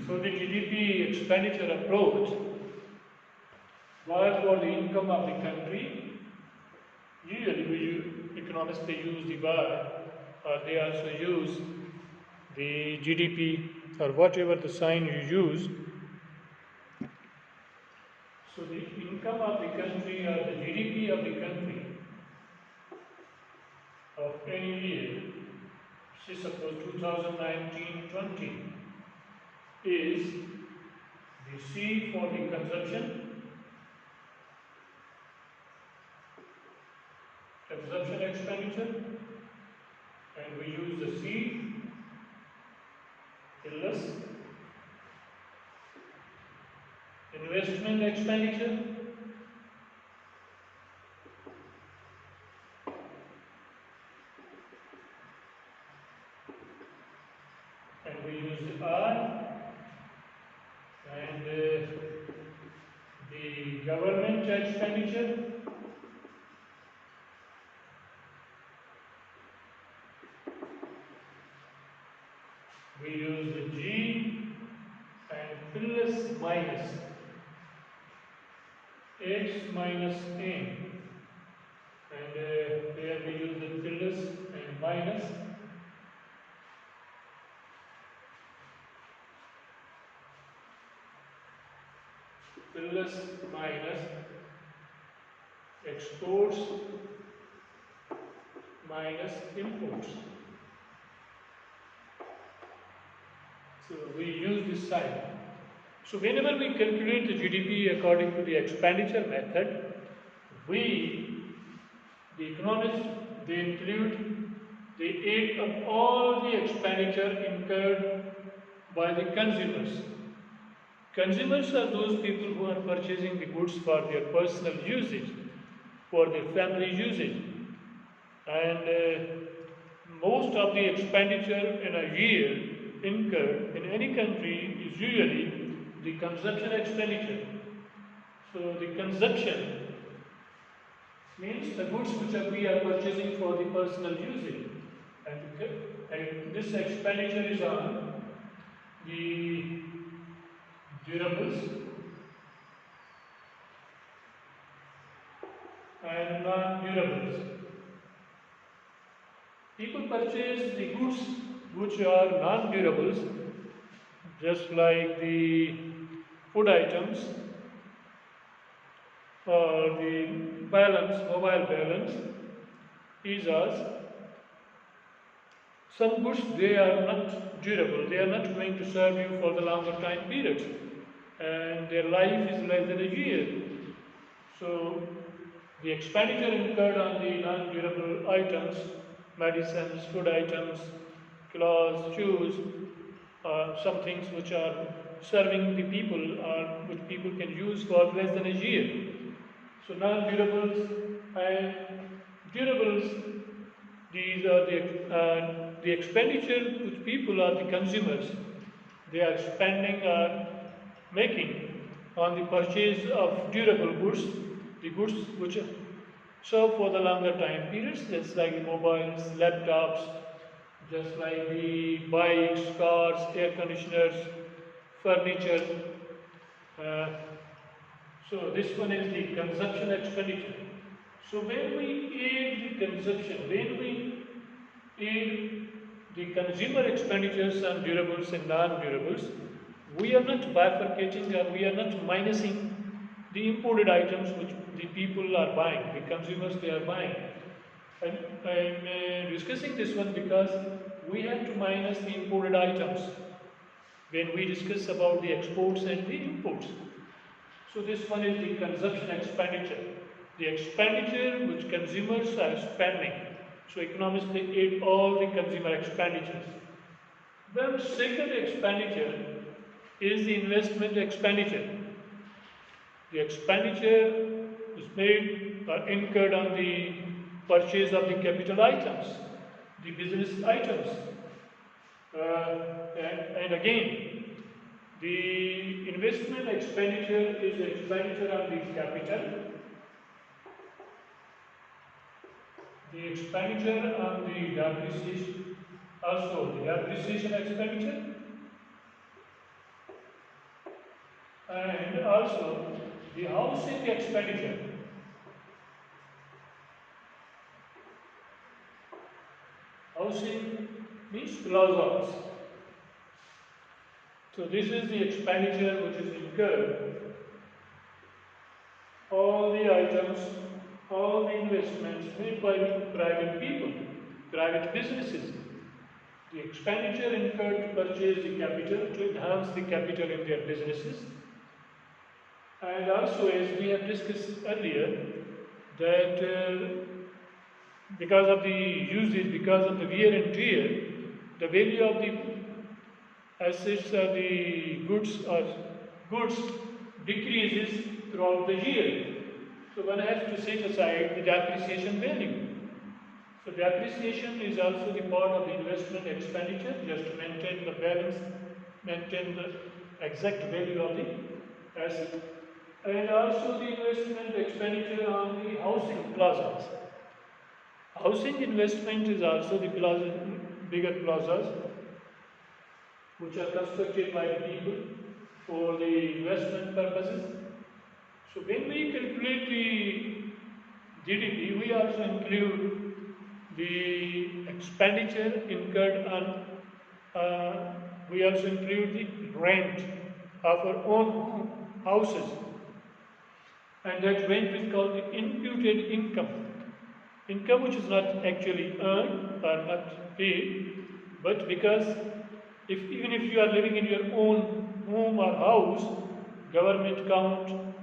So the GDP expenditure approach, while for the income of the country, usually economists they use the Y, or they also use the GDP or whatever the sign you use. So the income of the country or the GDP of the country of any year, say suppose 2019-20, is the C for the consumption expenditure, and we use the C plus investment expenditure, and we use the R, and the government expenditure, we use the G, and plus minus X minus N, and there we use the plus and minus, plus minus exports minus imports. So we use this sign. So whenever we calculate the GDP according to the expenditure method, the economists, they include the aid of all the expenditure incurred by the consumers. Consumers are those people who are purchasing the goods for their personal usage, for their family usage. And most of the expenditure in a year incurred in any country is usually the consumption expenditure. So the consumption means the goods which we are purchasing for the personal usage, and this expenditure is on the durables and non-durables. People purchase the goods which are non-durables, just like the food items or the mobile balance, is as some goods they are not durable, they are not going to serve you for the longer time periods, and their life is less than a year. So the expenditure incurred on the non-durable items, medicines, food items, clothes, shoes, some things which are serving the people or which people can use for less than a year. So non-durables and durables, these are the expenditure which people or the consumers, they are spending or making on the purchase of durable goods, the goods which serve for the longer time periods, just like mobiles, laptops, just like the bikes, cars, air conditioners, furniture. So this one is the consumption expenditure. So when we aid the consumption, when we aid the consumer expenditures on durables and non-durables, we are not bifurcating or we are not minusing the imported items which the people are buying, the consumers they are buying. And I'm discussing this one because we have to minus the imported items when we discuss about the exports and the imports. So this one is the consumption expenditure, the expenditure which consumers are spending. So economists they aid all the consumer expenditures. Then second expenditure is the investment expenditure. The expenditure is made or incurred on the purchase of the capital items, the business items. And again, the investment expenditure is expenditure on the capital, the expenditure on the depreciation, also the depreciation expenditure, and also the housing expenditure. Housing means plazas. So this is the expenditure which is incurred. All the items, all the investments made by private people, private businesses. The expenditure incurred to purchase the capital, to enhance the capital in their businesses. And also, as we have discussed earlier, that because of the usage, because of the wear and tear, the value of the assets or the goods decreases throughout the year. So one has to set aside the depreciation value. So depreciation is also the part of the investment expenditure, just to maintain the balance, maintain the exact value of the asset. And also the investment expenditure on the housing plazas. Housing investment is also the bigger plazas which are constructed by people for the investment purposes. So when we calculate the GDP, we also include the expenditure incurred on, we also include the rent of our own houses. And that rent is called the imputed income. Income which is not actually earned or not paid, but because even if you are living in your own home or house, government count,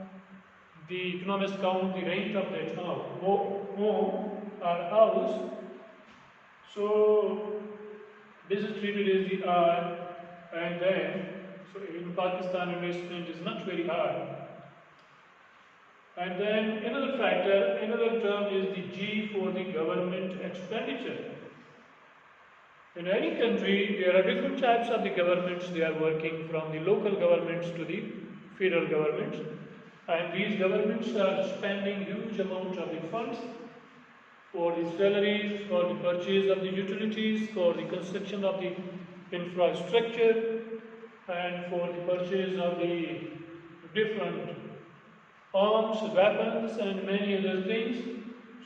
the economists count the rent of that home or house. So this is treated as the R, and then so in Pakistan investment is not very high. And then another factor, another term is the G for the government expenditure. In any country, there are different types of the governments. They are working from the local governments to the federal governments. And these governments are spending huge amounts of the funds for the salaries, for the purchase of the utilities, for the construction of the infrastructure, and for the purchase of the different arms, weapons, and many other things.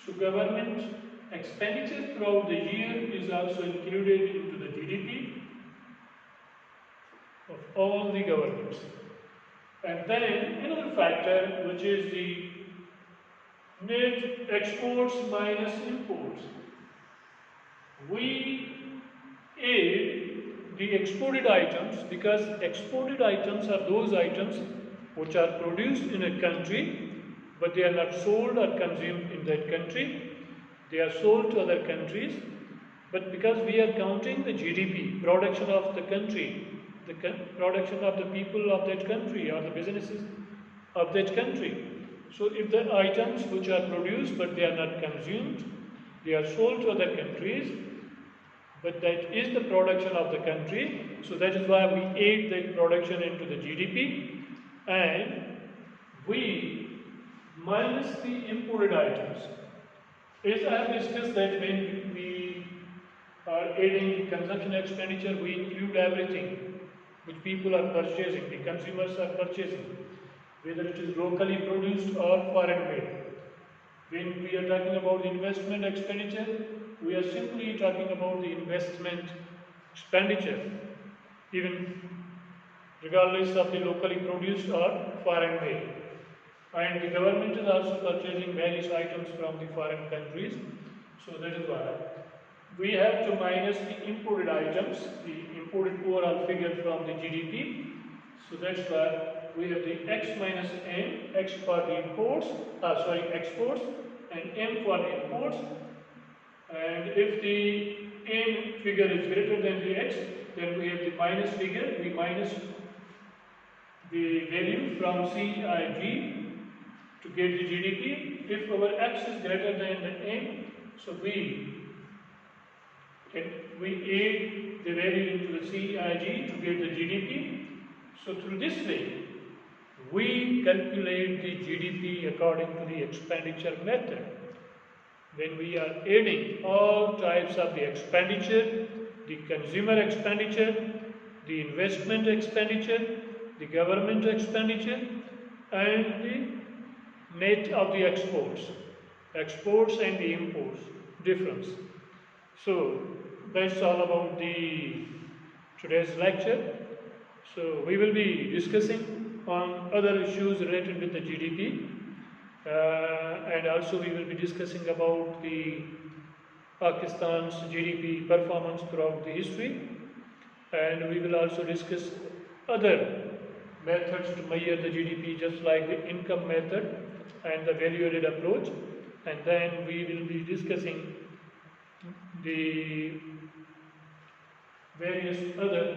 So government expenditure throughout the year is also included into the GDP of all the governments. And then another factor, which is the net exports minus imports. We add the exported items because exported items are those items which are produced in a country, but they are not sold or consumed in that country. They are sold to other countries, but because we are counting the GDP, production of the country, the production of the people of that country or the businesses of that country. So if the items which are produced but they are not consumed, they are sold to other countries, but that is the production of the country. So that is why we add that production into the GDP, and we minus the imported items. As I have discussed that when we are adding consumption expenditure, we include everything which people are purchasing, the consumers are purchasing, whether it is locally produced or foreign made. When we are talking about investment expenditure, we are simply talking about the investment expenditure, even regardless of the locally produced or foreign made. And the government is also purchasing various items from the foreign countries. So that is why we have to minus the imported items, the imported overall figure from the GDP. So that's why we have the X minus M, X for the exports, and M for the imports. And if the M figure is greater than the X, then we have the minus figure. We minus the value from C+I+G to get the GDP. If our X is greater than the M, so we add the value into the C+I+G to get the GDP. So through this way, we calculate the GDP according to the expenditure method. When we are adding all types of the expenditure, the consumer expenditure, the investment expenditure, the government expenditure, and the net of the exports and the imports difference. So that's all about the today's lecture. So we will be discussing on other issues related with the GDP, and also we will be discussing about the Pakistan's GDP performance throughout the history, and we will also discuss other methods to measure the GDP, just like the income method and the value-added approach, and then we will be discussing the various other